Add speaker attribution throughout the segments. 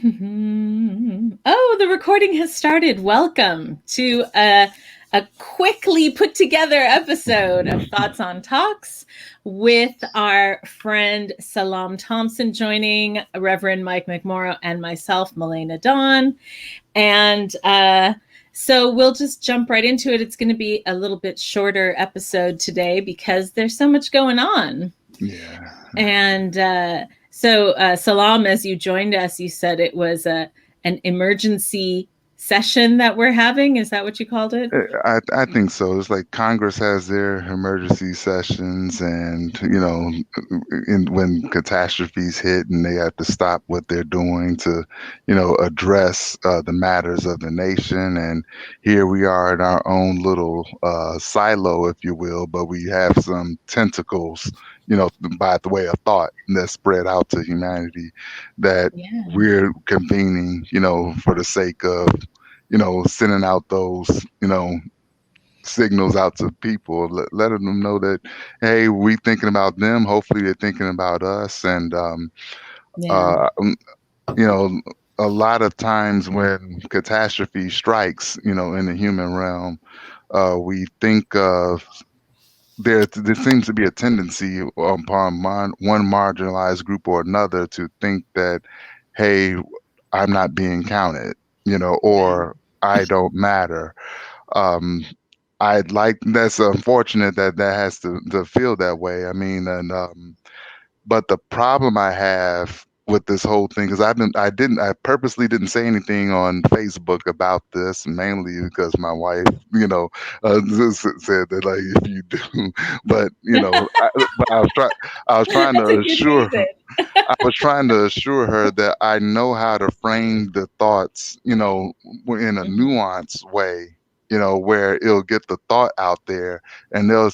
Speaker 1: Oh, the recording has started. Welcome to a quickly put together episode of Thoughts on Talks with our friend Salaam Thompson joining Reverend Mike McMorrow and myself, Malayna Dawn. And so we'll just jump right into it. It's going to be a little bit shorter episode today because there's so much going on.
Speaker 2: Yeah.
Speaker 1: And Salam, as you joined us, you said it was an emergency session that we're having. Is that what you called it?
Speaker 2: I think so. It's like Congress has their emergency sessions, and when catastrophes hit, and they have to stop what they're doing to, address the matters of the nation. And here we are in our own little silo, if you will, but we have some tentacles, by the way of thought that spread out to humanity that
Speaker 1: Yeah.
Speaker 2: we're convening, for the sake of sending out those, signals out to people, letting them know that, hey, we thinking about them. Hopefully, they're thinking about us. And
Speaker 1: Yeah.
Speaker 2: uh, um, you know, a lot of times when catastrophe strikes, in the human realm, we think of there seems to be a tendency upon one marginalized group or another to think that, hey, I'm not being counted,
Speaker 1: Right.
Speaker 2: or I don't matter. um I'd like That's unfortunate that that has to feel that way. I mean, and but the problem I have with this whole thing is I purposely didn't say anything on Facebook about this, mainly because my wife, said that, like, if you do, but I was trying
Speaker 1: That's
Speaker 2: to
Speaker 1: a good
Speaker 2: assure
Speaker 1: reason.
Speaker 2: I was trying to assure her that I know how to frame the thoughts, in a
Speaker 1: Mhm.
Speaker 2: nuanced way, where it'll get the thought out there, and there'll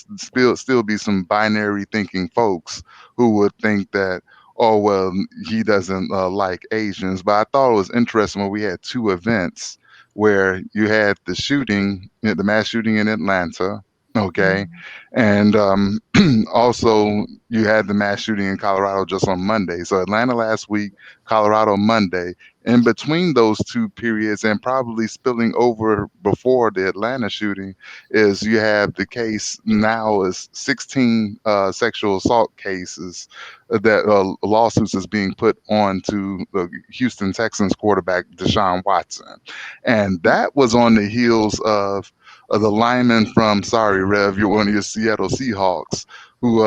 Speaker 2: still be some binary thinking folks who would think that, oh well, he doesn't like Asians. But I thought it was interesting when we had two events where you had the shooting, the mass shooting in Atlanta. Okay.
Speaker 1: Mhm.
Speaker 2: And also, you had the mass shooting in Colorado just on Monday. So Atlanta last week, Colorado Monday. In between those two periods, and probably spilling over before the Atlanta shooting, is you have the case now is 16 sexual assault cases that lawsuits is being put on to the Houston Texans quarterback Deshaun Watson, and that was on the heels of the lineman from, sorry Rev, you're one of your Seattle Seahawks, who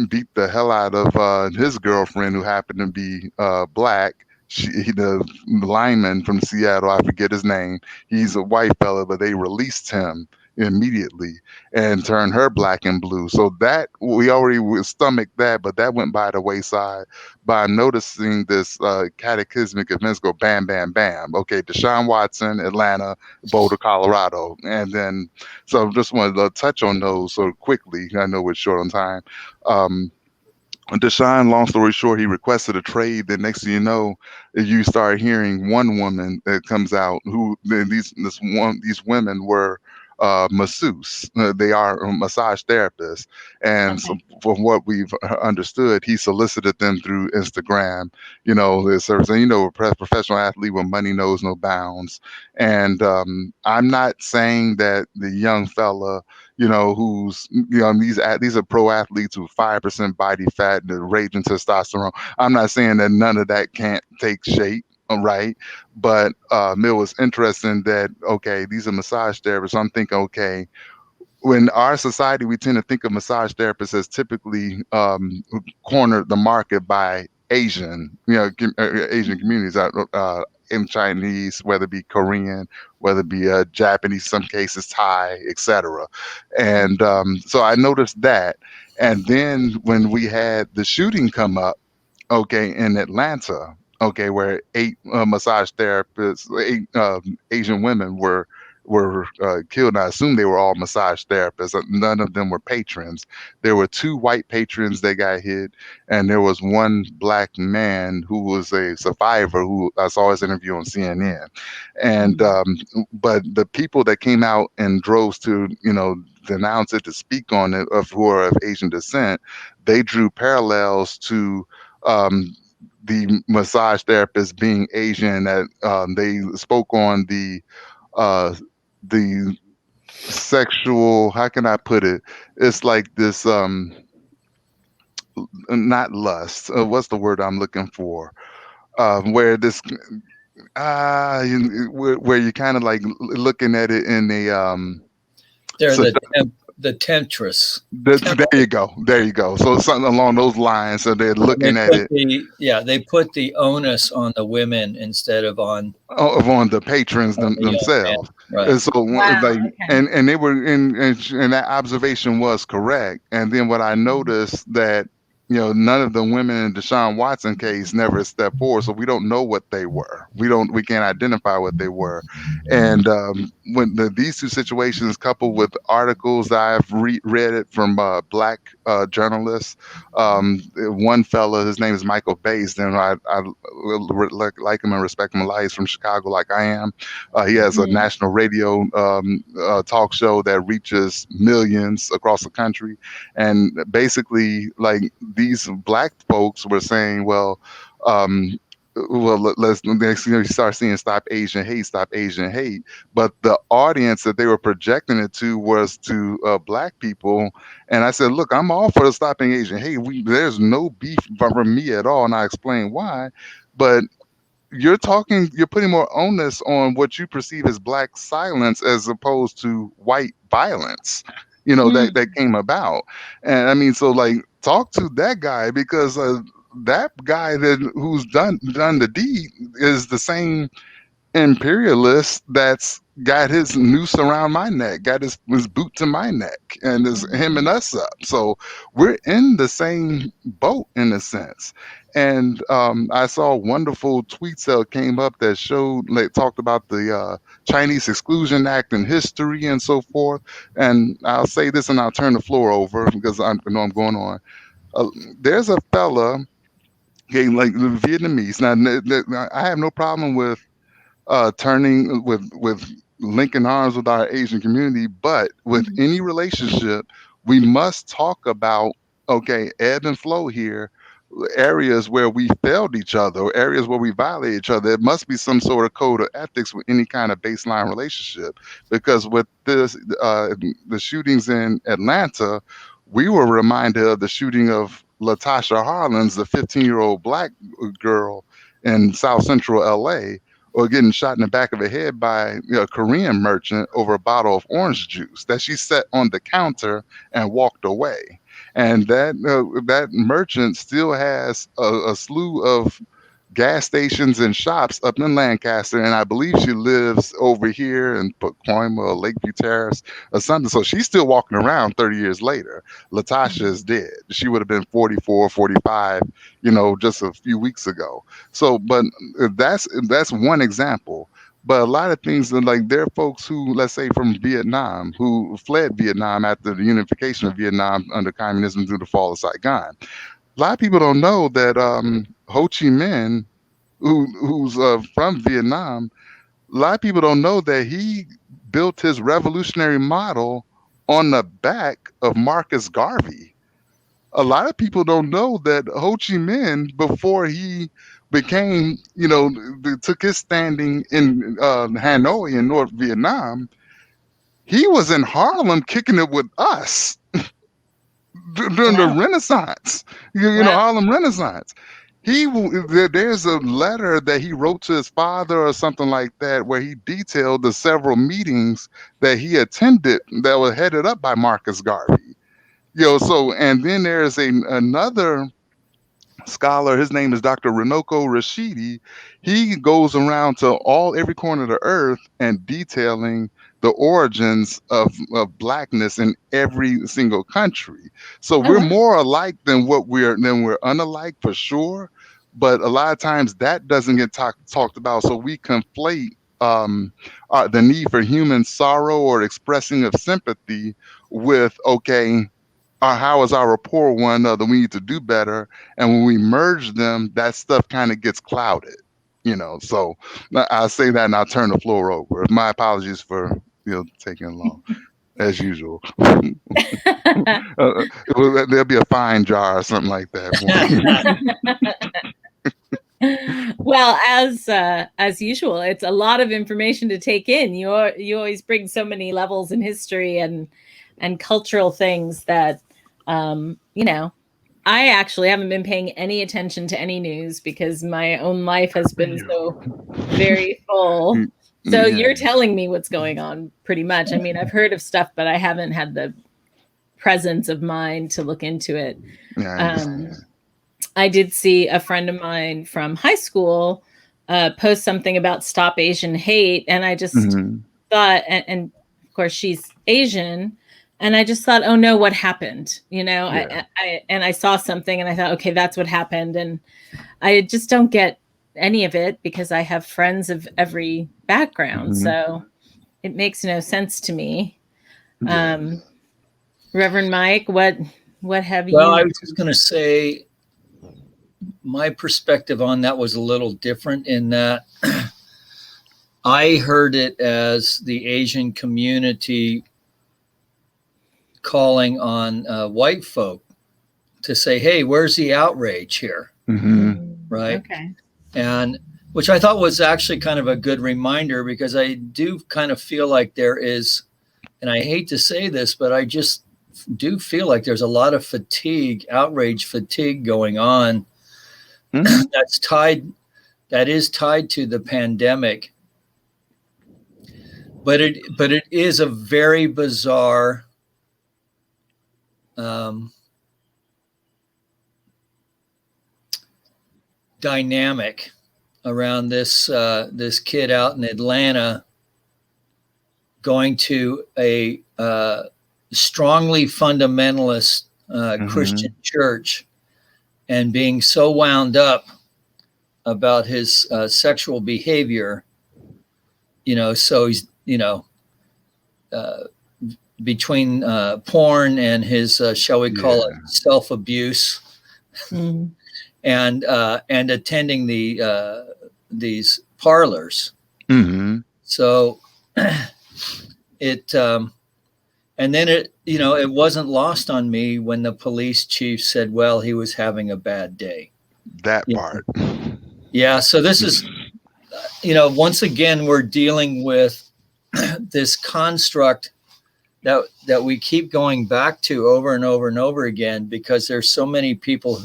Speaker 2: beat the hell out of his girlfriend, who happened to be black. The lineman from Seattle, I forget his name. He's a white fella, but they released him immediately and turned her black and blue. So that we already would stomach that, but that went by the wayside by noticing this cataclysmic events go bam, bam, bam. Okay, Deshaun Watson, Atlanta, Boulder, Colorado, and then so just wanted to touch on those so quickly. I know we're short on time. Um, Deshaun, long story short, he requested a trade. Then next thing you know, you start hearing one woman that comes out who then these women were masseuse. They are massage therapists, and so
Speaker 1: Okay.
Speaker 2: from what we've understood, he solicited them through Instagram. The service, and a professional athlete with money knows no bounds. And I'm not saying that the young fella, who's, these are pro athletes with 5% body fat, the raging testosterone. I'm not saying that none of that can't take shape, right? But it was interesting that, okay, these are massage therapists. So I'm thinking, okay, when our society, we tend to think of massage therapists as typically cornered the market by Asian, Asian communities, in Chinese, whether it be Korean, whether it be Japanese, some cases Thai, etc. And so I noticed that. And then when we had the shooting come up, okay, in Atlanta, okay, where eight massage therapists, eight Asian women were killed. And I assume they were all massage therapists. None of them were patrons. There were two white patrons that got hit, and there was one black man who was a survivor who I saw his interview on CNN. And
Speaker 1: Mhm.
Speaker 2: but the people that came out in droves to denounce it, to speak on it, of who are of Asian descent, they drew parallels to um, the massage therapist being Asian, that they spoke on uh, the sexual. How can I put it? It's like this. Not lust. What's the word I'm looking for? Where this where you kind of like looking at it in a
Speaker 3: They're
Speaker 2: so
Speaker 3: the temptress.
Speaker 2: there you go, there you go. So something along those lines. So they're
Speaker 3: And
Speaker 2: looking at it
Speaker 3: they put the onus on the women instead of
Speaker 2: on the patrons
Speaker 3: on the young men.
Speaker 2: themselves.
Speaker 3: Right.
Speaker 2: And so
Speaker 1: Wow.
Speaker 2: like
Speaker 1: Okay.
Speaker 2: and they were and that observation was correct. And then what I noticed that none of the women in Deshaun Watson case never stepped forward, so we don't know what they were. We can't identify what they were. And when these two situations, coupled with articles that I've read it from black journalists, one fella, his name is Michael Bass, and I like him and respect him a lot. He's from Chicago, like I am. He has a
Speaker 1: Mhm.
Speaker 2: national radio talk show that reaches millions across the country, and basically, like these black folks were saying, well. Let's next you start seeing stop Asian hate, but the audience that they were projecting it to was to black people. And I said, look, I'm all for stopping Asian hate. There's no beef from me at all, and I explained why. But you're putting more onus on what you perceive as black silence as opposed to white violence,
Speaker 1: Mm.
Speaker 2: that came about. And I mean, so like talk to that guy, because that guy who's done the deed is the same imperialist that's got his noose around my neck, got his boot to my neck, and is him and
Speaker 1: Mhm.
Speaker 2: us up. So we're in the same boat in a sense. And I saw wonderful tweets that came up that showed, like, talked about the Chinese Exclusion Act and history and so forth. And I'll say this, and I'll turn the floor over because I know I'm going on. Uh, there's a fella, okay, like the Vietnamese. Now, I have no problem with turning with linking arms with our Asian community, but with
Speaker 1: Mhm.
Speaker 2: any relationship, we must talk about, okay, ebb and flow here. Areas where we failed each other, or areas where we violate each other. There must be some sort of code of ethics with any kind of baseline relationship. Because with the shootings in Atlanta, we were reminded of the shooting of Latasha Harlins, the 15-year-old black girl in South Central LA, or getting shot in the back of the head by a Korean merchant over a bottle of orange juice that she set on the counter and walked away. And that merchant still has a slew of gas stations and shops up in Lancaster, and I believe she lives over here in Pacoima or Lakeview Terrace or something. So she's still walking around 30 years later. Latasha
Speaker 1: Mhm.
Speaker 2: is dead. She would have been 44, 45, just a few weeks ago. So, but that's one example. But a lot of things are like, there are folks who, let's say from Vietnam, who fled Vietnam after the unification of Vietnam under communism through the fall of Saigon. A lot of people don't know that Ho Chi Minh, who's from Vietnam, a lot of people don't know that he built his revolutionary model on the back of Marcus Garvey. A lot of people don't know that Ho Chi Minh, before he became, took his standing in Hanoi in North Vietnam, he was in Harlem kicking it with us during the
Speaker 1: Wow.
Speaker 2: Renaissance,
Speaker 1: Wow.
Speaker 2: Harlem Renaissance. There's a letter that he wrote to his father or something like that, where he detailed the several meetings that he attended that were headed up by Marcus Garvey. So, and then there's another scholar. His name is Dr. Runoko Rashidi. He goes around to every corner of the earth and detailing the origins of blackness in every single country. So
Speaker 1: Oh
Speaker 2: we're
Speaker 1: wow.
Speaker 2: more alike than we're unalike, for sure. But a lot of times that doesn't get talked about. So we conflate the need for human sorrow or expressing of sympathy with, okay, how is our rapport with one another? We need to do better. And when we merge them, that stuff kind of gets clouded. So I'll say that, and I'll turn the floor over. My apologies for taking long as usual. There'll be a fine jar or something like that.
Speaker 1: Well, as usual, it's a lot of information to take in. You always bring so many levels in history and cultural things that you know, I actually haven't been paying any attention to any news because my own life has been so very full. So
Speaker 2: Yeah,
Speaker 1: you're telling me what's going on pretty much. I mean, I've heard of stuff, but I haven't had the presence of mind to look into it.
Speaker 2: yeah, I
Speaker 1: Um,
Speaker 2: understand.
Speaker 1: I did see a friend of mine from high school post something about Stop Asian Hate, and I just
Speaker 2: Hmm.
Speaker 1: thought, and of course she's Asian, and I just thought, oh no, what happened?
Speaker 2: Yeah.
Speaker 1: I saw something, and I thought, okay, that's what happened, and I just don't get any of it because I have friends of every background,
Speaker 2: Hmm.
Speaker 1: so it makes no sense to me.
Speaker 2: Yeah.
Speaker 1: Um, Reverend Mike, what have
Speaker 3: Well,
Speaker 1: you?
Speaker 3: I was just going to say my perspective on that was a little different in that I heard it as the Asian community calling on white folk to say, hey, where's the outrage here?
Speaker 2: Hmm.
Speaker 3: Right.
Speaker 1: Okay.
Speaker 3: And which I thought was actually kind of a good reminder because I do kind of feel like there is, and I hate to say this, but I just do feel like there's a lot of fatigue, outrage fatigue going on
Speaker 2: Hmm.
Speaker 3: that is tied to the pandemic. But it is a very bizarre um, dynamic around this kid out in Atlanta going to a strongly fundamentalist
Speaker 2: Hmm.
Speaker 3: Christian church and being so wound up about his sexual behavior, so he's, uh, between porn and his, shall we call it,
Speaker 2: Yeah.
Speaker 3: self abuse,
Speaker 1: Mm.
Speaker 3: and attending these parlors.
Speaker 2: Hmm.
Speaker 3: So it and then it wasn't lost on me when the police chief said, well, he was having a bad day.
Speaker 2: That
Speaker 3: Yeah.
Speaker 2: part.
Speaker 3: Yeah. So this is, once again, we're dealing with this construct that we keep going back to over and over and over again because there's so many people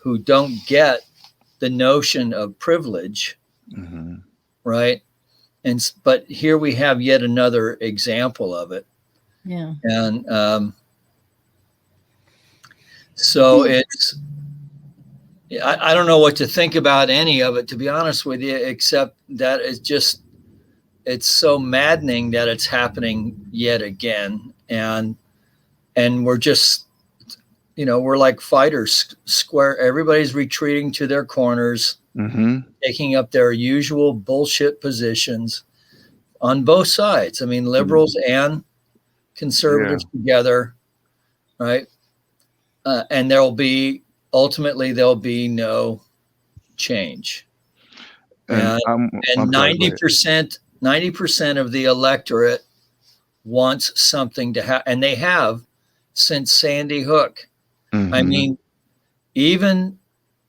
Speaker 3: who don't get the notion of privilege,
Speaker 2: Hmm.
Speaker 3: right? But here we have yet another example of it.
Speaker 1: Yeah.
Speaker 3: And so I don't know what to think about any of it, to be honest with you, except that it's so maddening that it's happening yet again. And we're just, we're like fighters square. Everybody's retreating to their corners,
Speaker 2: Hmm.
Speaker 3: taking up their usual bullshit positions on both sides. I mean, liberals and
Speaker 2: Yeah.
Speaker 3: conservatives together, right? And ultimately there'll be no change.
Speaker 2: And
Speaker 3: And
Speaker 2: I'm
Speaker 3: and
Speaker 2: sorry. Go ahead.
Speaker 3: 90% of the electorate wants something to happen, and they have since Sandy Hook. I
Speaker 2: Hmm.
Speaker 3: mean, even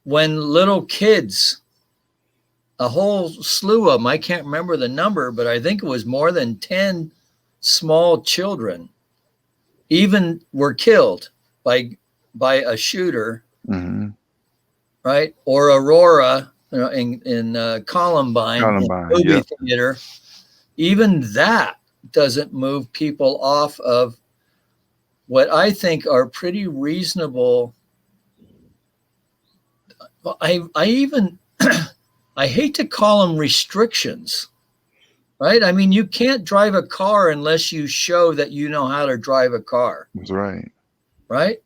Speaker 3: when little kids, a whole slew of them, I can't remember the number, but I think it was more than 10 small children, even were killed by a shooter,
Speaker 2: Hmm.
Speaker 3: right? Or Aurora, in Columbine, in
Speaker 2: Columbine.
Speaker 3: the movie
Speaker 2: Yep.
Speaker 3: theater. Even that doesn't move people off of what I think are pretty reasonable. I even I hate to call them restrictions, right? I mean, you can't drive a car unless you show that you know how to drive a car,
Speaker 2: That's right.
Speaker 3: right?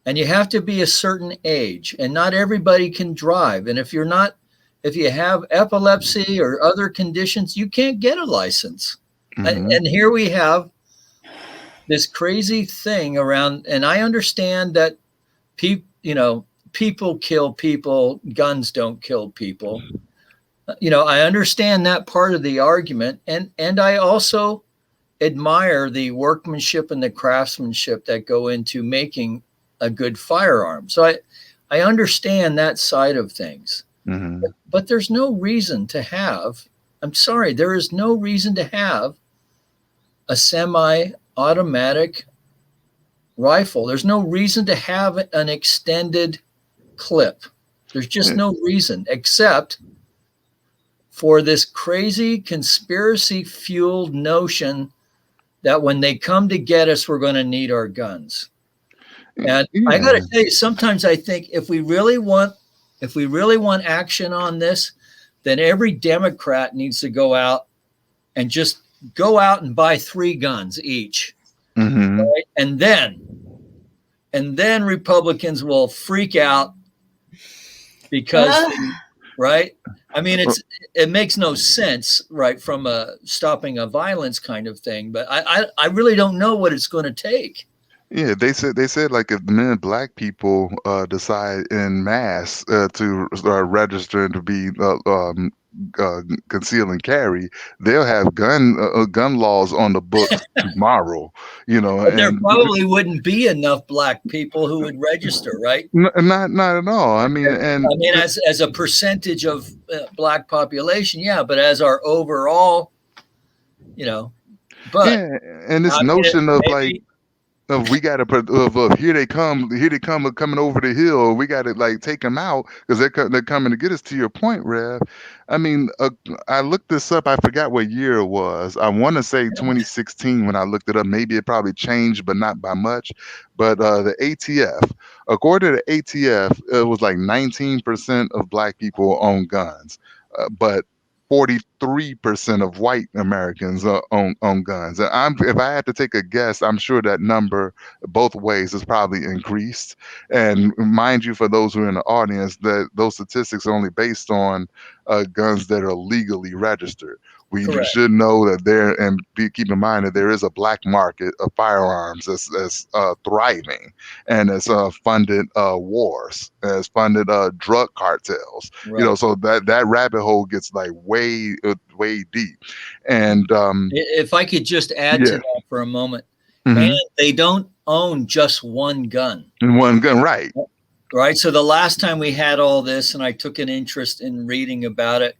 Speaker 3: And you have to be a certain age, and not everybody can drive. And if you have epilepsy or other conditions, you can't get a license.
Speaker 2: Hmm.
Speaker 3: And here we have this crazy thing around, and I understand that people kill people, guns don't kill people. I understand that part of the argument, and I also admire the workmanship and the craftsmanship that go into making a good firearm. So I understand that side of things.
Speaker 2: Mm-hmm.
Speaker 3: But there's no reason to have, I'm sorry, there is no reason to have a semi-automatic rifle. There's no reason to have an extended clip. There's just no reason except for this crazy conspiracy fueled notion that when they come to get us, we're going to need our guns. And I got to tell you, sometimes I think if we really want action on this, then every Democrat needs to go out and just go out and buy 3 guns each.
Speaker 2: Mm-hmm.
Speaker 3: Right? And then Republicans will freak out because right? I mean, it makes no sense, right, from a stopping a violence kind of thing. But I really don't know what it's going to take.
Speaker 2: Yeah, they said like if the men black people decide in mass to register and to be conceal and carry, they'll have gun laws on the books tomorrow. You know,
Speaker 3: But there
Speaker 2: and
Speaker 3: probably wouldn't be enough black people who would register, right?
Speaker 2: not at all. I mean,
Speaker 3: as a percentage of black population, yeah, but as our overall, but
Speaker 2: yeah, and this notion of like. We gotta here they come coming over the hill. We gotta like take them out because they're coming to get us. To your point, Rev. I mean, I looked this up. I forgot what year it was. I want to say 2016 when I looked it up. Maybe it probably changed, but not by much. But the ATF, according to the ATF, it was like 19% of black people own guns, but 43% of white Americans own guns. And if I had to take a guess, I'm sure that number both ways has probably increased. And mind you, for those who are in the audience, that those statistics are only based on guns that are legally registered. You should know that keep in mind that there is a black market of firearms that's thriving, and it's funded wars, has funded drug cartels.
Speaker 3: right.
Speaker 2: So that rabbit hole gets like way deep. And
Speaker 3: If I could just add to that for a moment, and they don't own just one gun.
Speaker 2: One gun, right?
Speaker 3: Right. So the last time we had all this, and I took an interest in reading about it,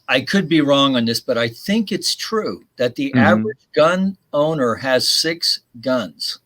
Speaker 3: I could be wrong on this, but I think it's true that the average gun owner has 6 guns.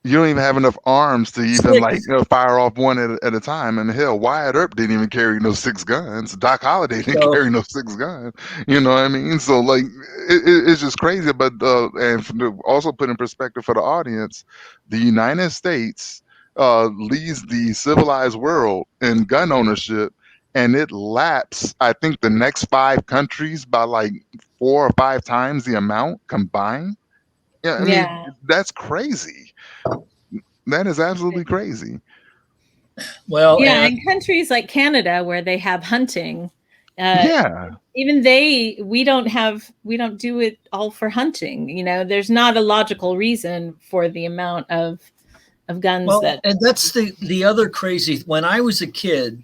Speaker 2: You don't even have enough arms to even fire off one at a time. And hell, Wyatt Earp didn't even carry no 6 guns. Doc Holliday didn't carry no 6 guns. You know what I mean? So like, it's just crazy. But and also put in perspective for the audience, the United States leads the civilized world in gun ownership, and it laps, I think, the next 5 countries by like 4 or 5 times the amount combined. Yeah, I mean, that's crazy. That is absolutely crazy.
Speaker 3: Well,
Speaker 1: yeah, in countries like Canada where they have hunting, even we don't do it all for hunting. There's not a logical reason for the amount of guns
Speaker 3: and that's the other crazy. When I was a kid,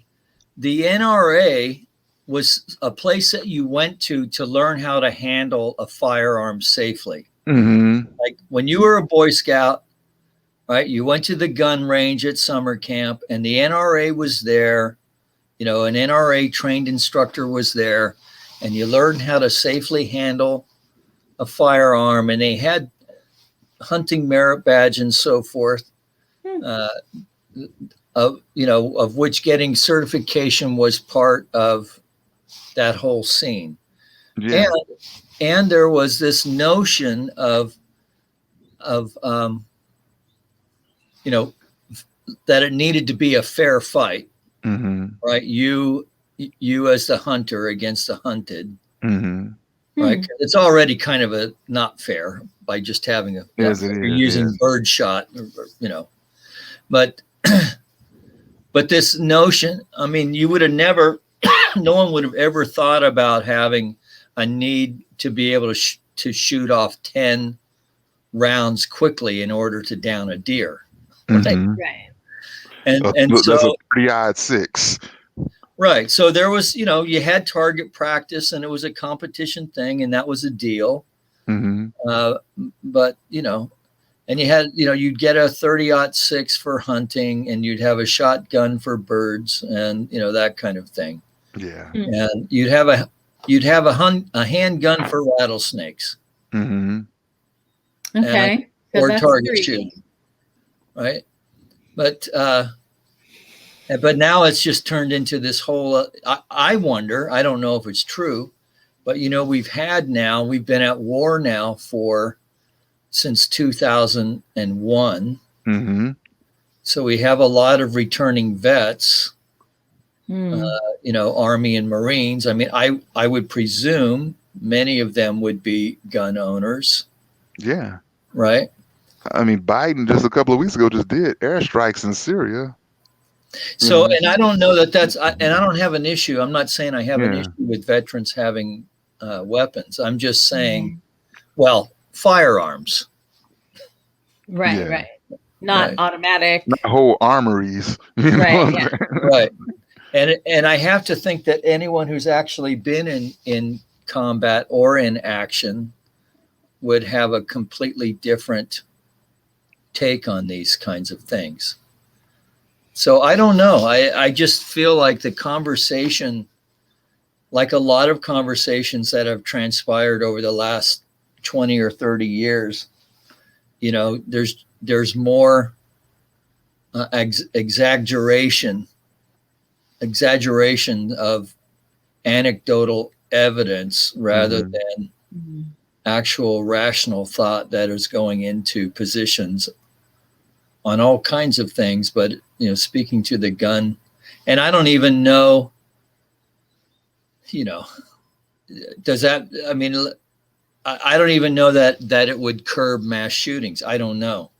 Speaker 3: the NRA was a place that you went to learn how to handle a firearm safely. Like when you were a Boy Scout, right? You went to the gun range at summer camp, and the NRA was there. An NRA trained instructor was there, and you learned how to safely handle a firearm. And they had hunting merit badge and so forth. Of which getting certification was part of that whole scene. Yeah. And there was this notion of that it needed to be a fair fight, right? You as the hunter against the hunted, right? It's already kind of a not fair by just having you're using bird shot, But this notion, I mean, you would have never, no one would have ever thought about having a need to be able to shoot off 10 rounds quickly in order to down a deer.
Speaker 1: Right.
Speaker 3: And so
Speaker 2: that's a pretty odd 6.
Speaker 3: Right. So there was, you had target practice, and it was a competition thing, and that was a deal. But, And you had, you'd get a 30-06 for hunting, and you'd have a shotgun for birds, and that kind of thing.
Speaker 2: Yeah.
Speaker 3: And you'd have a handgun for rattlesnakes.
Speaker 2: Mm-hmm.
Speaker 1: Okay.
Speaker 3: Or target shooting, right? But now it's just turned into this whole. I wonder. I don't know if it's true, but we've been at war now since 2001.
Speaker 2: Mm-hmm.
Speaker 3: So we have a lot of returning vets. Army and Marines. I mean, I would presume many of them would be gun owners.
Speaker 2: Yeah.
Speaker 3: Right.
Speaker 2: I mean, Biden just a couple of weeks ago just did airstrikes in Syria.
Speaker 3: So, and I don't know and I don't have an issue. I'm not saying I have an issue with veterans having weapons. I'm just saying, well, firearms.
Speaker 1: Right, right. Not automatic.
Speaker 2: Not whole armories.
Speaker 1: Right, yeah.
Speaker 3: Right. And I have to think that anyone who's actually been in combat or in action would have a completely different take on these kinds of things. So I don't know. I just feel like the conversation, like a lot of conversations that have transpired over the last 20 or 30 years, there's more exaggeration of anecdotal evidence rather than actual rational thought that is going into positions on all kinds of things. But speaking to the gun, and I don't even know, does that, I mean, I don't even know that it would curb mass shootings. I don't know,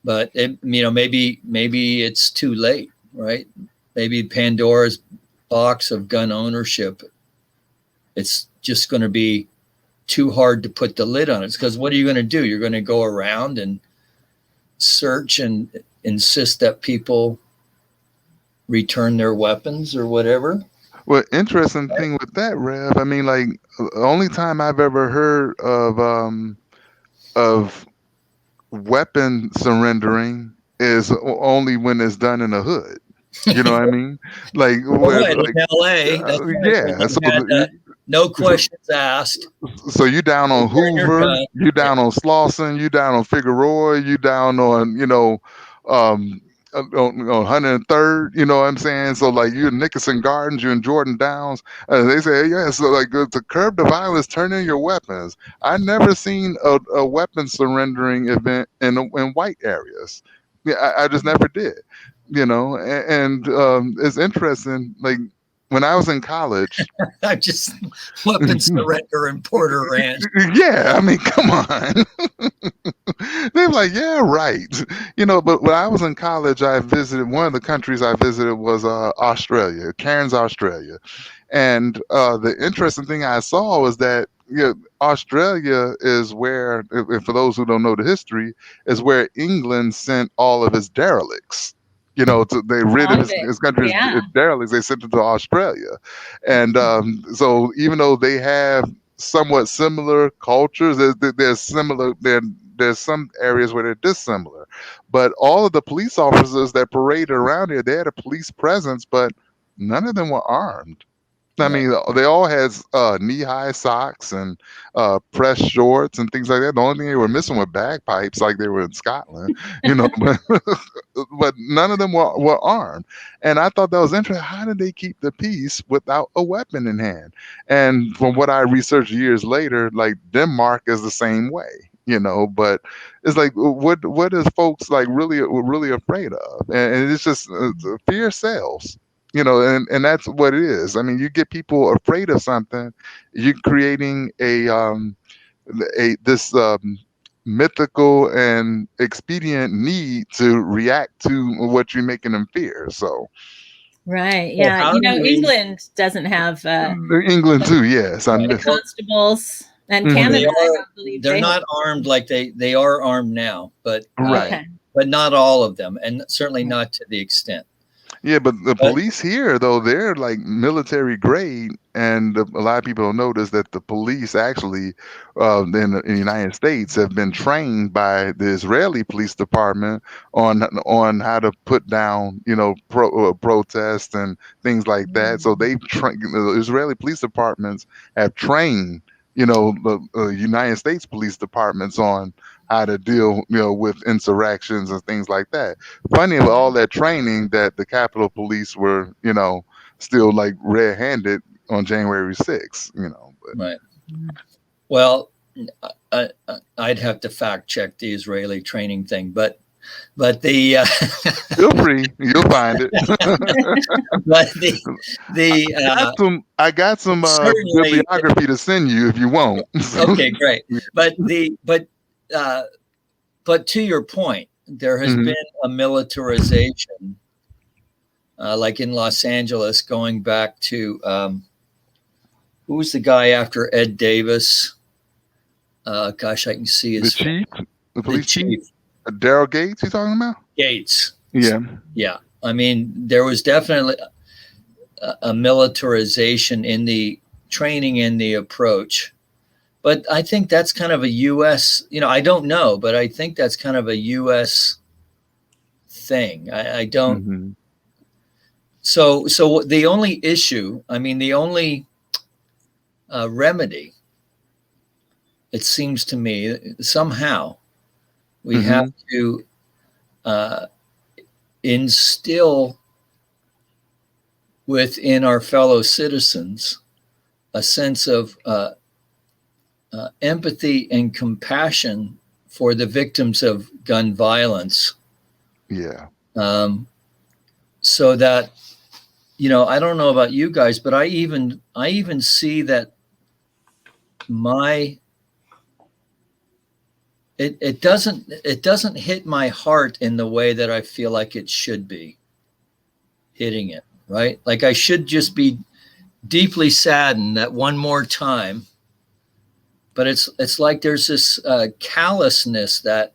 Speaker 3: but maybe it's too late, right? Maybe Pandora's box of gun ownership, it's just going to be too hard to put the lid on it. Because what are you going to do? You're going to go around and search and insist that people return their weapons or whatever?
Speaker 2: Well, interesting thing with that, Rev. I mean, like, the only time I've ever heard of weapon surrendering is only when it's done in a hood. You know what I mean? Like,
Speaker 3: in LA, that's
Speaker 2: yeah. So
Speaker 3: no questions asked.
Speaker 2: So you down on Hoover, you down on Slauson, you down on Figueroa, you down on on 103rd. You know what I'm saying? So like you're in Nickerson Gardens, you're in Jordan Downs. They say so like to curb the violence, turn in your weapons. I never seen a weapon surrendering event in white areas. Yeah, I just never did. And it's interesting. Like when I was in college,
Speaker 3: I just weapon surrender in Porter Ranch.
Speaker 2: Yeah, I mean, come on. They're like, yeah, right. But when I was in college, I visited one of the countries I visited was Australia, Cairns, Australia. And the interesting thing I saw was that Australia is where, for those who don't know the history, is where England sent all of its derelicts. They rid of his country's derelicts. They sent it to Australia, and so even though they have somewhat similar cultures, there's similar. There's some areas where they're dissimilar, but all of the police officers that paraded around here, they had a police presence, but none of them were armed. I mean, they all had knee-high socks and pressed shorts and things like that. The only thing they were missing were bagpipes, like they were in Scotland, but none of them were armed. And I thought that was interesting. How did they keep the peace without a weapon in hand? And from what I researched years later, like Denmark is the same way. But it's like, what is folks like really afraid of? And it's just fear sells. And that's what it is. I mean, you get people afraid of something, you're creating this mythical and expedient need to react to what you're making them fear. So,
Speaker 1: right, yeah. England doesn't have
Speaker 2: England too. Yes,
Speaker 1: the constables and Canada.
Speaker 3: They're not armed like they are armed now, but
Speaker 2: right.
Speaker 3: But not all of them, and certainly not to the extent.
Speaker 2: Yeah, but the
Speaker 3: But
Speaker 2: police here, though, they're like military grade, and a lot of people don't notice that the police actually, in the United States, have been trained by the Israeli police department on how to put down, protests and things like that. So they've trained the Israeli police departments have trained, the United States police departments on how to deal, with insurrections and things like that. Funny of all that training that the Capitol Police were, still like red-handed on January 6th, but
Speaker 3: right. Well, I'd have to fact check the Israeli training thing, but the
Speaker 2: feel free, you'll find it.
Speaker 3: but the
Speaker 2: I got some
Speaker 3: certainly.
Speaker 2: bibliography to send you if you want.
Speaker 3: Okay, great. But but to your point, there has
Speaker 2: Mhm.
Speaker 3: been a militarization, like in Los Angeles, going back to who was the guy after Ed Davis? Gosh, I can see
Speaker 2: The
Speaker 3: his
Speaker 2: chief, the
Speaker 3: the
Speaker 2: police chief,
Speaker 3: chief
Speaker 2: Daryl Gates. You talking about?
Speaker 3: Gates.
Speaker 2: Yeah.
Speaker 3: Yeah, I mean, there was definitely a militarization in the training and the approach. But I think that's kind of a U.S. I don't know, but I think that's kind of a U.S. thing. I don't.
Speaker 2: Mm-hmm.
Speaker 3: So the only issue, I mean, the only remedy, it seems to me, somehow we
Speaker 2: Mm-hmm.
Speaker 3: have to instill within our fellow citizens a sense of empathy and compassion for the victims of gun violence.
Speaker 2: Yeah.
Speaker 3: So that, I don't know about you guys, but I even see that it doesn't hit my heart in the way that I feel like it should be hitting it, right? Like I should just be deeply saddened that one more time, but it's like there's this callousness that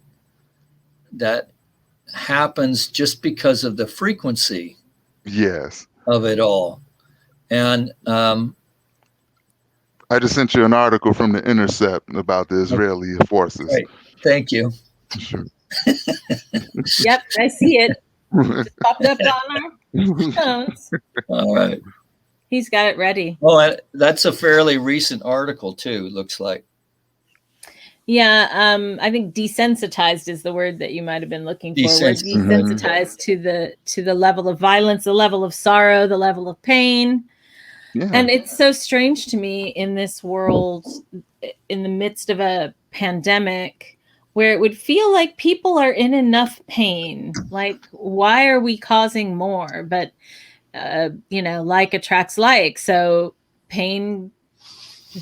Speaker 3: happens just because of the frequency
Speaker 2: Yes.
Speaker 3: of it all. And
Speaker 2: I just sent you an article from the Intercept about the Israeli forces.
Speaker 3: great. Thank you.
Speaker 2: Sure.
Speaker 1: Yep, I see it. Just popped up on our phones.
Speaker 3: All right.
Speaker 1: He's got it ready.
Speaker 3: Oh, that's a fairly recent article too, it looks like.
Speaker 1: Yeah, I think desensitized is the word that you might have been looking for. We're desensitized to the level of violence, the level of sorrow, the level of pain.
Speaker 2: Yeah.
Speaker 1: And it's so strange to me in this world, in the midst of a pandemic, where it would feel like people are in enough pain. Like, why are we causing more? But, like attracts like. So pain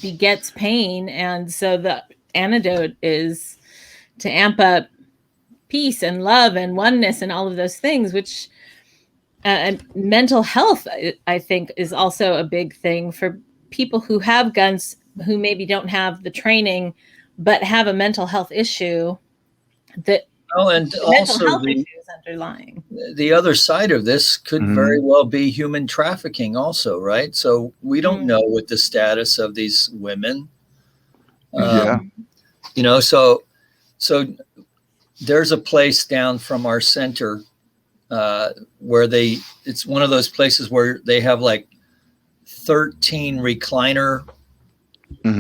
Speaker 1: begets pain. And so the antidote is to amp up peace and love and oneness and all of those things, which and mental health, I think, is also a big thing for people who have guns, who maybe don't have the training, but have a mental health issue. That
Speaker 3: and
Speaker 1: the
Speaker 3: also
Speaker 1: mental health issue is underlying.
Speaker 3: The other side of this could very well be human trafficking also, right? So we don't know what the status of these women.
Speaker 2: Yeah.
Speaker 3: So there's a place down from our center where it's one of those places where they have like 13 recliner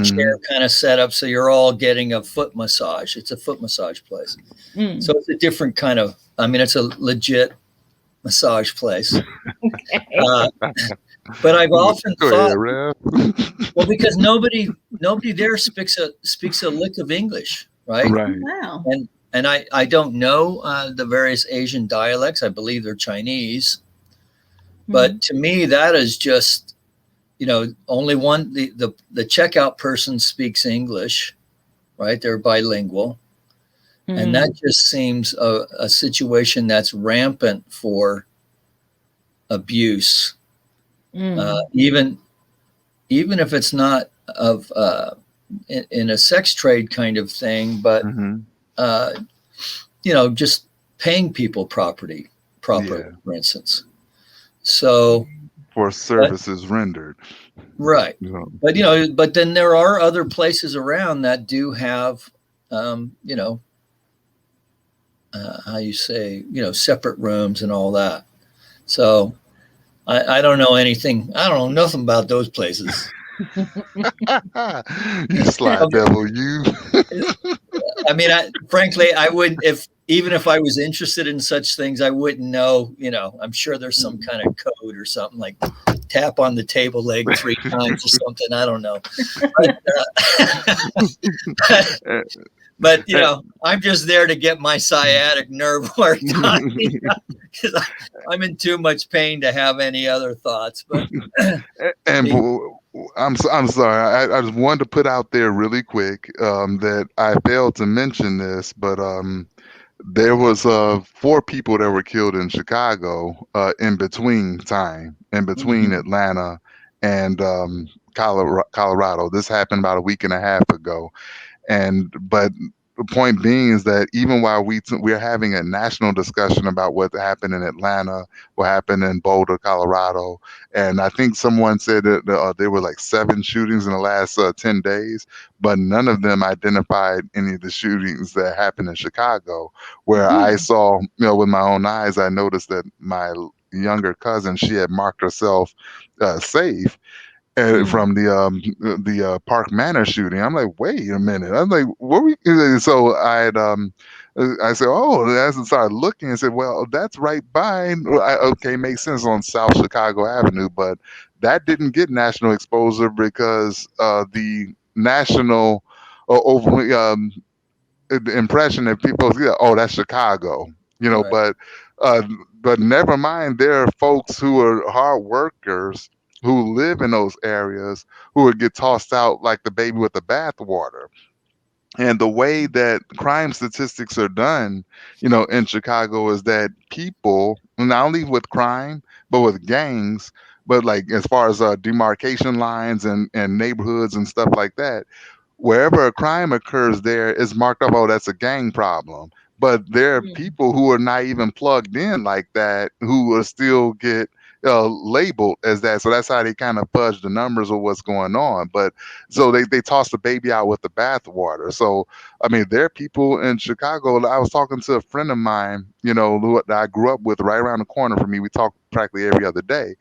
Speaker 3: chair kind of setup. So you're all getting a foot massage. It's a foot massage place. So it's a different kind of, it's a legit massage place. Okay. But I've often thought, well, because nobody there speaks a lick of English, right?
Speaker 2: Right.
Speaker 1: Wow.
Speaker 3: And I don't know the various Asian dialects. I believe they're Chinese. But to me, that is just, only one, the checkout person speaks English, right? They're bilingual. And that just seems a situation that's rampant for abuse. Even if it's not of in a sex trade kind of thing, but just paying people properly, for instance. So,
Speaker 2: For
Speaker 3: but
Speaker 2: services rendered.
Speaker 3: right,
Speaker 2: You know.
Speaker 3: but but then there are other places around that do have, you know, how you say, separate rooms and all that. So I don't know anything. I don't know nothing about those places.
Speaker 2: You sly devil, you.
Speaker 3: I mean, frankly, I wouldn't, if even if I was interested in such things, I wouldn't know. I'm sure there's some kind of code or something like tap on the table leg 3 times or something. I don't know, but,
Speaker 2: Eh,
Speaker 3: but
Speaker 2: eh,
Speaker 3: I'm just there to get my sciatic nerve worked on because I'm in too much pain to have any other thoughts. But
Speaker 2: and
Speaker 3: the,
Speaker 2: I'm sorry. I just wanted to put out there really quick that I failed to mention this, but there was 4 people that were killed in Chicago in between
Speaker 3: Mhm.
Speaker 2: Atlanta and Colorado. This happened about a week and a half ago. But the point being is that even while we're having a national discussion about what happened in Atlanta, what happened in Boulder, Colorado, and I think someone said that there were like 7 shootings in the last 10 days, but none of them identified any of the shootings that happened in Chicago, where I saw, with my own eyes, I noticed that my younger cousin, she had marked herself safe from the Park Manor shooting. I'm like, wait a minute. I'm like, what we? So I said, oh, as I started looking and said, well, that's right by. Well, okay, makes sense on South Chicago Avenue, but that didn't get national exposure because the national over the impression that people, yeah, oh, that's Chicago,
Speaker 3: right,
Speaker 2: uh, but never mind, there are folks who are hard workers who live in those areas who would get tossed out like the baby with the bathwater. And the way that crime statistics are done, in Chicago is that people, not only with crime, but with gangs, but like as far as demarcation lines and neighborhoods and stuff like that, wherever a crime occurs there is marked up, oh, that's a gang problem. But there are people who are not even plugged in like that who will still get labeled as that. So that's how they kind of fudge the numbers of what's going on. But so they toss the baby out with the bathwater. So, I mean, there are people in Chicago. I was talking to a friend of mine, who that I grew up with right around the corner from me. We talk practically every other day.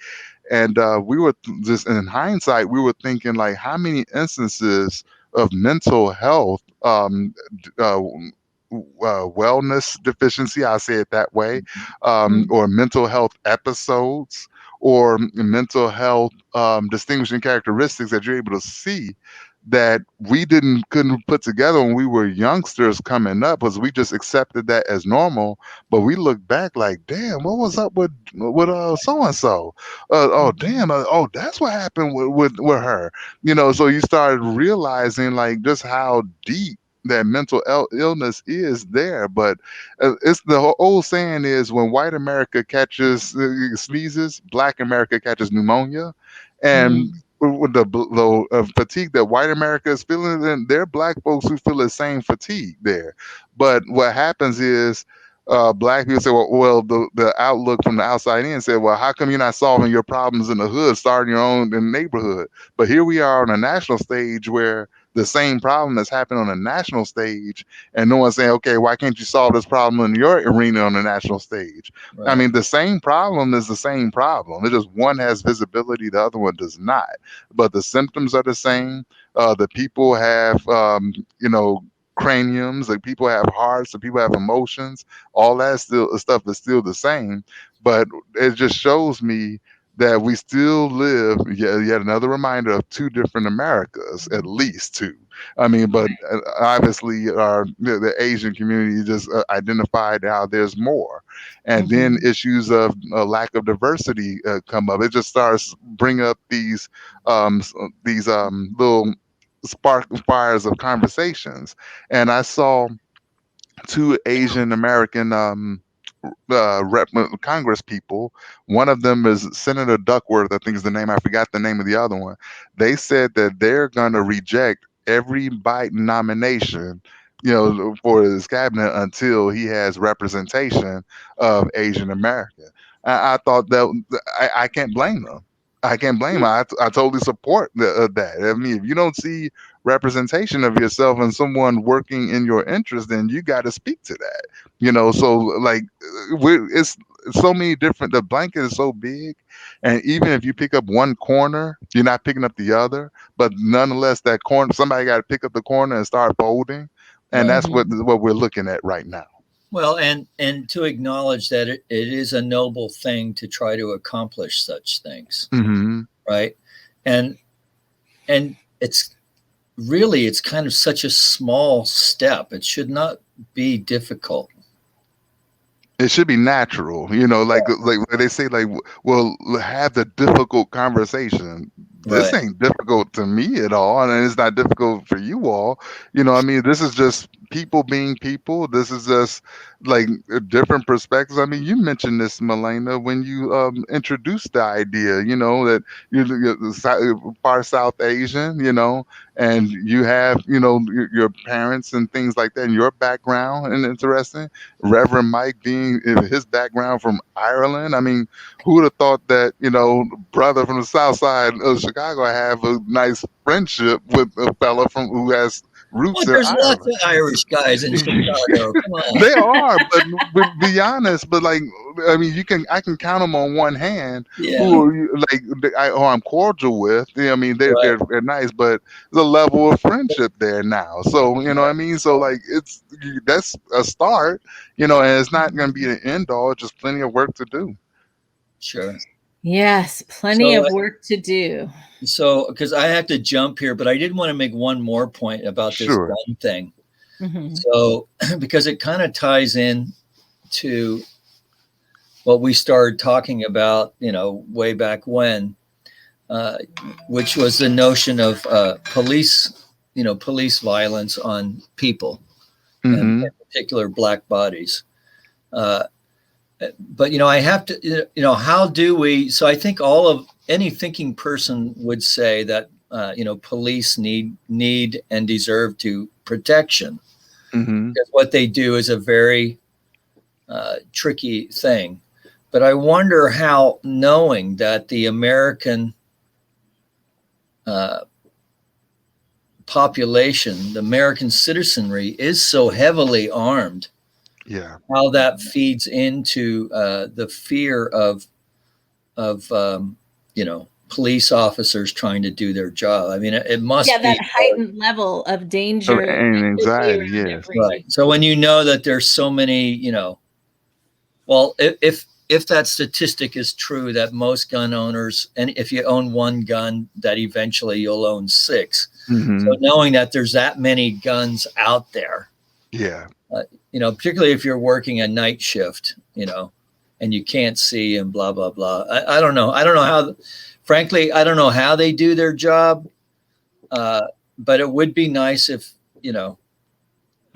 Speaker 2: And we were just in hindsight, we were thinking like, how many instances of mental health, wellness deficiency, I'll say it that way, or mental health episodes, or mental health distinguishing characteristics that you're able to see that we couldn't put together when we were youngsters coming up, because we just accepted that as normal. But we look back like, damn, what was up with so and so? Oh damn, oh, that's what happened with her. So you started realizing like just how deep that mental illness is there. But it's the old saying is, when white America catches sneezes, black America catches pneumonia. And with the fatigue that white America is feeling, then there are black folks who feel the same fatigue there. But what happens is, black people say, well, the outlook from the outside in said, well, how come you're not solving your problems in the hood, starting your own in the neighborhood? But here we are on a national stage where the same problem that's happening on a national stage, and no one's saying, okay, why can't you solve this problem in your arena on the national stage? I
Speaker 3: right,
Speaker 2: mean, the same problem is the same problem. It's just one has visibility, the other one does not. But the symptoms are the same. The people have, craniums. Like, people have hearts. The people have emotions. All that stuff is still the same. But it just shows me that we still live, yet another reminder of 2 different Americas, at least 2. I mean, but obviously, the Asian community just identified how there's more. And then issues of lack of diversity come up. It just starts bring up little spark fires of conversations. And I saw 2 Asian American Congress people. One of them is Senator Duckworth, I think is the name. I forgot the name of the other one. They said that they're going to reject every Biden nomination, for his cabinet until he has representation of Asian American. I thought that I can't blame them. I can't blame them. I totally support that. I mean, if you don't see representation of yourself and someone working in your interest, then you got to speak to that. So like it's so many different. The blanket is so big, and even if you pick up one corner, you're not picking up the other. But nonetheless, that corner, somebody got to pick up the corner and start folding, and
Speaker 3: Right.
Speaker 2: that's what we're looking at right now.
Speaker 3: Well, and to acknowledge that it is a noble thing to try to accomplish such things,
Speaker 2: Hmm.
Speaker 3: right? And and it's kind of such a small step. It should not be difficult.
Speaker 2: It should be natural, like where they say, like, well, have the difficult conversation. This
Speaker 3: Right.
Speaker 2: ain't difficult to me at all, and it's not difficult for you all. I mean, this is just people being people. This is just like different perspectives. I mean, you mentioned this, Malayna, when you introduced the idea. That you're part South Asian, and you have your parents and things like that, and your background, and interesting. Reverend Mike being his background from Ireland. I mean, who would have thought that, brother from the South Side of Chicago have a nice friendship with a fella from who has
Speaker 3: Well,
Speaker 2: roots in
Speaker 3: there's lots
Speaker 2: Ireland?
Speaker 3: of Irish guys in Chicago. Come on.
Speaker 2: They are, but be honest. But like, I mean, I can count them on one hand.
Speaker 3: Yeah.
Speaker 2: Who are you, like, I'm cordial with. I mean,
Speaker 3: Right.
Speaker 2: they're nice, but there's a level of friendship there now. So what I
Speaker 3: Right.
Speaker 2: mean. So like, that's a start. And it's not going to be an end all. Just plenty of work to do.
Speaker 3: Sure.
Speaker 1: Yes, plenty
Speaker 3: So
Speaker 1: of work to do.
Speaker 3: because I have to jump here, but I did want to make one more point about this
Speaker 2: Sure.
Speaker 3: gun thing.
Speaker 1: Mhm.
Speaker 3: So because it kind of ties in to what we started talking about, way back when, uh, which was the notion of police violence on people, and
Speaker 2: Mm-hmm.
Speaker 3: in particular black bodies. Uh, but I have to, how do we? So I think all of any thinking person would say that police need and deserve to protection,
Speaker 2: Mm-hmm.
Speaker 3: because what they do is a very tricky thing. But I wonder how, knowing that the American uh, population, the American citizenry, is so heavily armed,
Speaker 2: Yeah.
Speaker 3: how that feeds into the fear of police officers trying to do their job. I mean, it must
Speaker 1: Yeah, that
Speaker 3: be
Speaker 1: heightened level of danger
Speaker 2: And
Speaker 1: that could be
Speaker 2: anxiety.
Speaker 1: around
Speaker 2: Yes.
Speaker 1: every.
Speaker 3: right. So when you know that there's so many, well, if that statistic is true, that most gun owners, and if you own one gun, that eventually you'll own six.
Speaker 2: Mm-hmm.
Speaker 3: So knowing that there's that many guns out there,
Speaker 2: Yeah.
Speaker 3: particularly if you're working a night shift, and you can't see and blah blah blah. I don't know. I don't know how. Frankly, I don't know how they do their job. But it would be nice if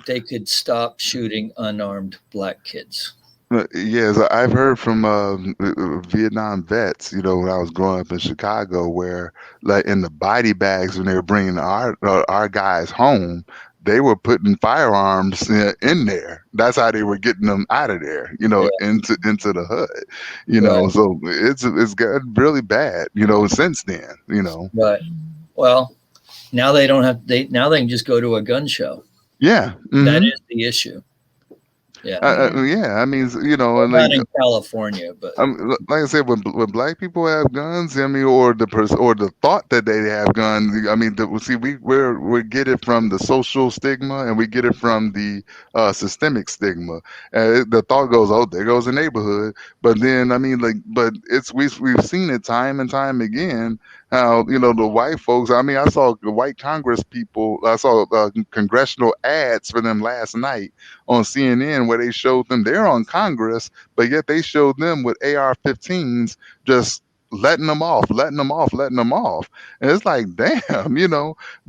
Speaker 3: they could stop shooting unarmed black kids.
Speaker 2: Yes, I've heard from Vietnam vets, when I was growing up in Chicago, where like in the body bags when they were bringing our guys home, they were putting firearms in there. That's how they were getting them out of there,
Speaker 3: Yeah,
Speaker 2: into the hood,
Speaker 3: right,
Speaker 2: So it's gotten really bad, since then.
Speaker 3: right. Well, now they don't have now they can just go to a gun show.
Speaker 2: Yeah.
Speaker 3: That
Speaker 2: Hmm.
Speaker 3: is the issue. Yeah,
Speaker 2: Yeah. I mean,
Speaker 3: well,
Speaker 2: and
Speaker 3: not
Speaker 2: like
Speaker 3: in California, but
Speaker 2: like I said, when black people have guns, I mean, or or the thought that they have guns, I mean, see, we get it from the social stigma, and we get it from the systemic stigma. The thought goes, oh, there goes the neighborhood. But then, I mean, like, but we've seen it time and time again. How the white folks. I mean, I saw the white Congress people. I saw congressional ads for them last night on CNN where they showed them they're on Congress, but yet they showed them with AR-15s just letting them off, letting them off, letting them off. And it's like, damn,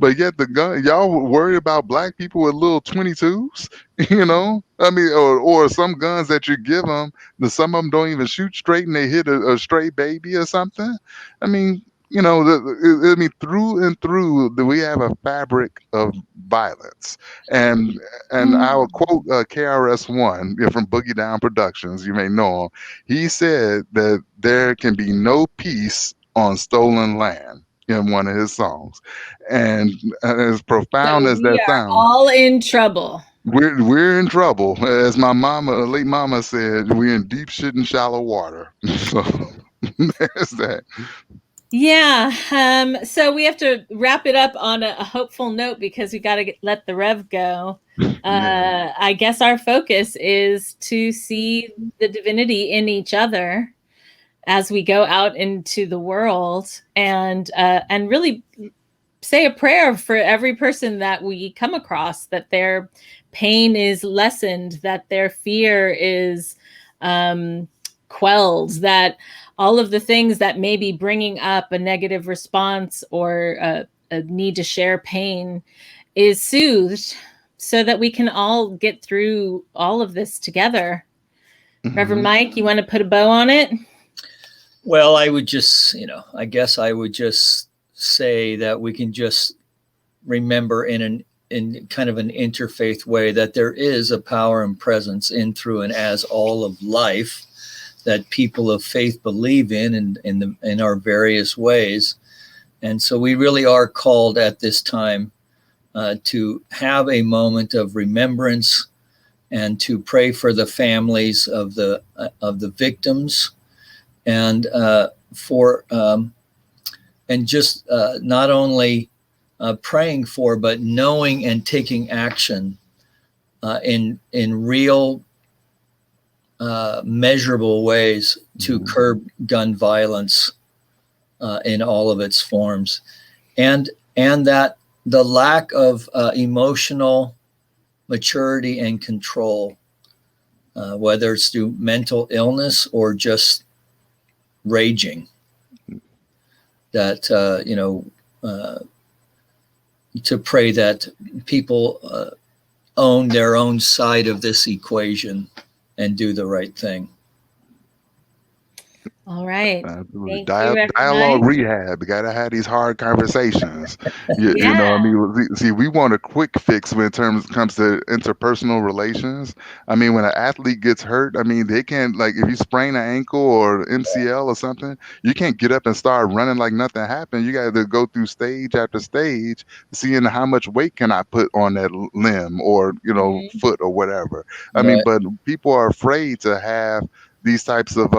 Speaker 2: but yet the gun, y'all worry about black people with little 22s, I mean, or some guns that you give them, some of them don't even shoot straight and they hit a stray baby or something. I mean, I mean, through and through, we have a fabric of violence. And I will quote KRS-One from Boogie Down Productions. You may know him. He said that there can be no peace on stolen land in one of his songs. And as profound
Speaker 1: So
Speaker 2: as
Speaker 1: we
Speaker 2: that
Speaker 1: are
Speaker 2: sounds,
Speaker 1: all in trouble.
Speaker 2: we're in trouble. As my mama, late mama said, we're in deep shit and shallow water. So there's that.
Speaker 1: Yeah. So we have to wrap it up on a hopeful note because we got to let the rev go.
Speaker 2: Yeah.
Speaker 1: I guess our focus is to see the divinity in each other as we go out into the world, and really say a prayer for every person that we come across, that their pain is lessened, that their fear is quelled, that all of the things that may be bringing up a negative response or a need to share pain is soothed, so that we can all get through all of this together. Reverend
Speaker 2: Mhm.
Speaker 1: Mike, you want to put a bow on it?
Speaker 3: Well, I would just, I guess I would just say that we can just remember in kind of an interfaith way that there is a power and presence in, through, and as all of life that people of faith believe in our various ways. And so we really are called at this time to have a moment of remembrance and to pray for the families of the victims, and for and just not only praying for, but knowing and taking action in real measurable ways to curb gun violence in all of its forms, and that the lack of emotional maturity and control, whether it's through mental illness or just raging, that to pray that people own their own side of this equation and do the right thing.
Speaker 1: All right.
Speaker 2: Absolutely.
Speaker 1: Thank you, Reverend
Speaker 2: Dialogue
Speaker 1: Mike.
Speaker 2: rehab. You got to have these hard conversations. You
Speaker 1: Yeah.
Speaker 2: know, I mean, see, we want a quick fix when it comes to interpersonal relations. I mean, when an athlete gets hurt, I mean, they can't, like, if you sprain an ankle or MCL or something, you can't get up and start running like nothing happened. You got to go through stage after stage, seeing how much weight can I put on that limb or, foot or whatever. I mean,
Speaker 3: Right.
Speaker 2: but people are afraid to have these types of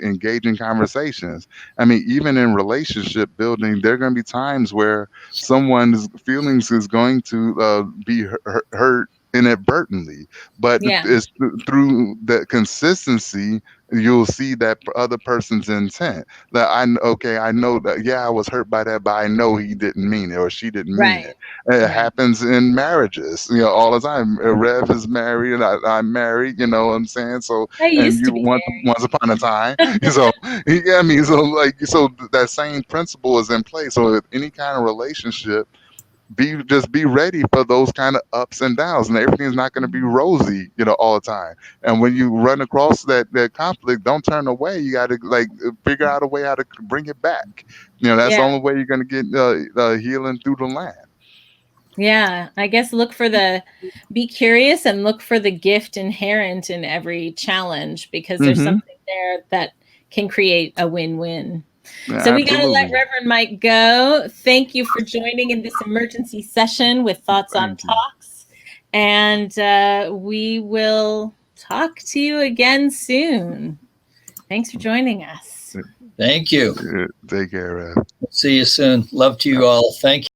Speaker 2: engaging conversations. I mean, even in relationship building, there are going to be times where someone's feelings is going to be hurt inadvertently, but
Speaker 1: Yeah.
Speaker 2: it's through the consistency you'll see that other person's intent. That I know that, yeah, I was hurt by that, but I know he didn't mean it or she didn't mean
Speaker 1: Right.
Speaker 2: it. It
Speaker 1: Right.
Speaker 2: happens in marriages, all the time. Rev is married and I'm married, you know what I'm saying? So,
Speaker 1: I
Speaker 2: and
Speaker 1: used to
Speaker 2: you
Speaker 1: be
Speaker 2: once upon a time. So, yeah, I mean, so that same principle is in place. So with any kind of relationship, be ready for those kind of ups and downs, and everything's not going to be rosy, all the time. And when you run across that conflict, don't turn away. You got to figure out a way how to bring it back. That's the
Speaker 1: Yeah.
Speaker 2: only way you're going to get healing through the land.
Speaker 1: Yeah. I guess be curious and look for the gift inherent in every challenge, because there's
Speaker 2: Mm-hmm.
Speaker 1: something there that can create a win-win. So we got to let
Speaker 2: Absolutely.
Speaker 1: Reverend Mike go. Thank you for joining in this emergency session with Thoughts on
Speaker 2: Thank you.
Speaker 1: Talks. And we will talk to you again soon. Thanks for joining us.
Speaker 3: Thank you.
Speaker 2: Take care, Rev.
Speaker 3: See you soon. Love to you all. Thank you.